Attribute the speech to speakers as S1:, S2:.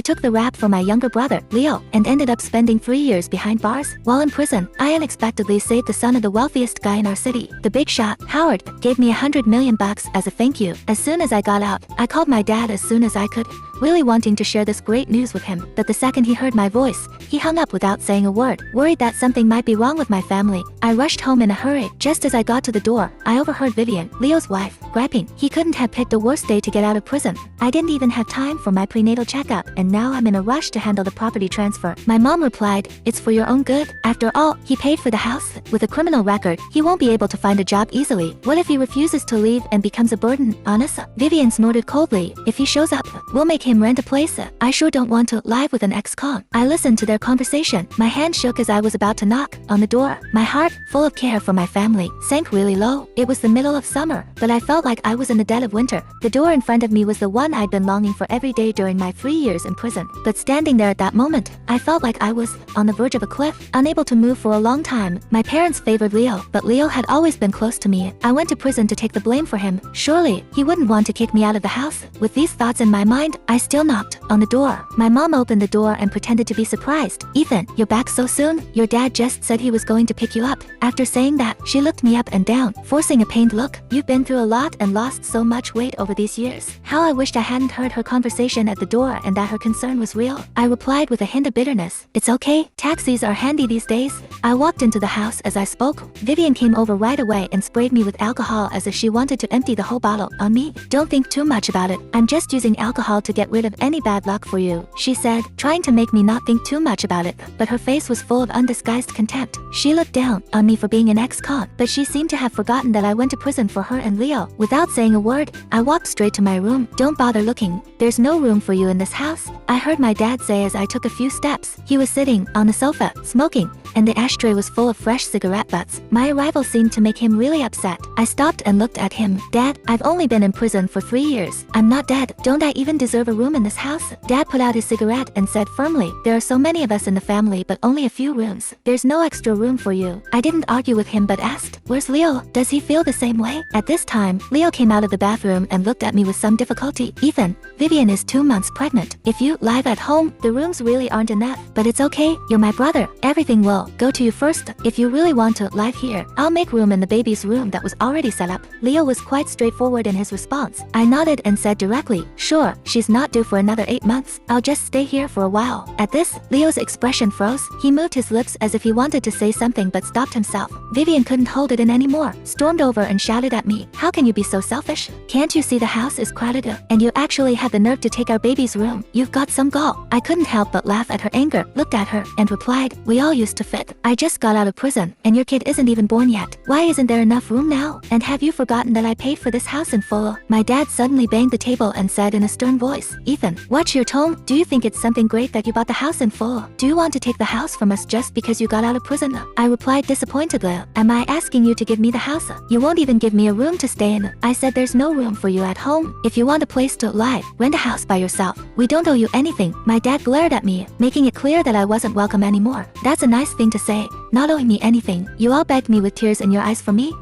S1: I took the rap for my younger brother, Leo, and ended up spending 3 years behind bars. While in prison, I unexpectedly saved the son of the wealthiest guy in our city. The big shot, Howard, gave me $100 million as a thank you. As soon as I got out, I called my dad as soon as I could, really wanting to share this great news with him. But the second he heard my voice, he hung up without saying a word. Worried that something might be wrong with my family, I rushed home in a hurry. Just as I got to the door, I overheard Vivian, Leo's wife, griping. He couldn't have picked a worse day to get out of prison. I didn't even have time for my prenatal checkup, and now I'm in a rush to handle the property transfer. My mom replied, "It's for your own good. After all, he paid for the house. With a criminal record, he won't be able to find a job easily. What if he refuses to leave and becomes a burden on us?" Vivian snorted coldly. "If he shows up, we'll make him rent a place. I sure don't want to live with an ex-con." I listened to their conversation. My hand shook as I was about to knock on the door. My heart, full of care for my family, sank really low. It was the middle of summer, but I felt like I was in the dead of winter. The door in front of me was the one I'd been longing for every day during my 3 years in prison. But standing there at that moment, I felt like I was on the verge of a cliff, unable to move for a long time. My parents favored Leo, but Leo had always been close to me. I went to prison to take the blame for him. Surely, he wouldn't want to kick me out of the house. With these thoughts in my mind, I still knocked on the door. My mom opened the door and pretended to be surprised. "Ethan, you're back so soon? Your dad just said he was going to pick you up." After saying that, she looked me up and down, forcing a pained look. "You've been through a lot and lost so much weight over these years." How I wished I hadn't heard her conversation at the door and that her concern was real. I replied with a hint of bitterness, "It's okay. Taxis are handy these days." I walked into the house as I spoke. Vivian came over right away and sprayed me with alcohol as if she wanted to empty the whole bottle on me. "Don't think too much about it. I'm just using alcohol to get rid of any bad luck for you," she said, trying to make me not think too much about it. But her face was full of undisguised contempt. She looked down on me for being an ex-con, but she seemed to have forgotten that I went to prison for her and Leo. Without saying a word, I walked straight to my room. "Don't bother looking. There's no room for you in this house," I heard my dad say as I took a few steps. He was sitting on the sofa, smoking, and the ashtray was full of fresh cigarette butts. My arrival seemed to make him really upset. I stopped and looked at him. "Dad, I've only been in prison for 3 years. I'm not dead. Don't I even deserve a room in this house?" Dad put out his cigarette and said firmly, "There are so many of us in the family but only a few rooms. There's no extra room for you." I didn't argue with him but asked, "Where's Leo? Does he feel the same way?" At this time, Leo came out of the bathroom and looked at me with some difficulty. "Ethan, Vivian is 2 months pregnant. If you live at home, the rooms really aren't enough. But it's okay. You're my brother. Everything will go to you first. If you really want to live here, I'll make room in the baby's room that was already set up." Leo was quite straightforward in his response. I nodded and said directly, "Sure, she's not due for another 8 months. I'll just stay here for a while." At this, Leo's expression froze. He moved his lips as if he wanted to say something but stopped himself. Vivian couldn't hold it in anymore, stormed over and shouted at me, "How can you be so selfish? Can't you see the house is crowded? And you actually have the nerve to take our baby's room? You've got some gall." I couldn't help but laugh at her anger, looked at her, and replied, "We all used to fit. I just got out of prison, and your kid isn't even born yet. Why isn't there enough room now? And have you forgotten that I paid for this house in full?" My dad suddenly banged the table and said in a stern voice, "Ethan, watch your tone. Do you think it's something great that you bought the house in full? Do you want to take the house from us just because you got out of prison?" I replied disappointedly, "Am I asking you to give me the house? You won't even give me a room to stay in." I said, "There's no room for you at home. If you want a place to live, rent a house by yourself. We don't owe you anything." My dad glared at me, making it clear that I wasn't welcome anymore. "That's a nice thing to say. Not owing me anything. You all begged me with tears in your eyes for me.